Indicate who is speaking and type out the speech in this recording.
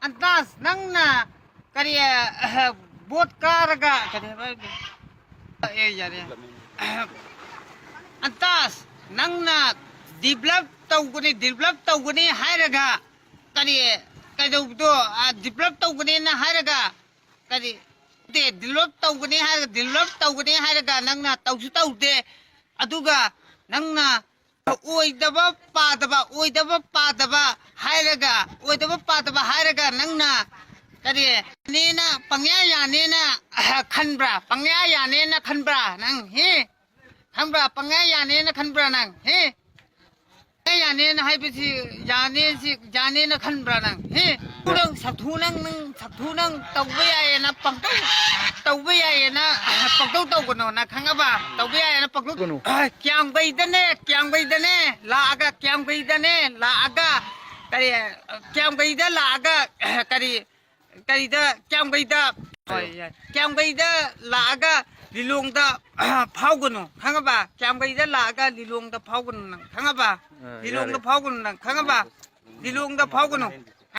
Speaker 1: antas nangna kari bot karaga kari antas nangna develop tawguni hairaga kari kaidawdo develop tawguni na hairaga kari develop tawguni hairaga nangna tawsu tawde aduga nangna oidaba padaba hairaga nangna kari nena pangya nena khanbra nang he khanbra pangya nena khanbra nang he yani na haibisi yani na khanbra nang he kurang sathu nang tawbaya na tawbaya na tawgono na khangaba tawbaya na paggono kyang baidane laaga kari kyang baida laaga kyang baida laaga lilongda phaugono khangaba kyang baida laaga lilongda phaugono nang khangaba lilongda phaugono nang khangaba lilongda phaugono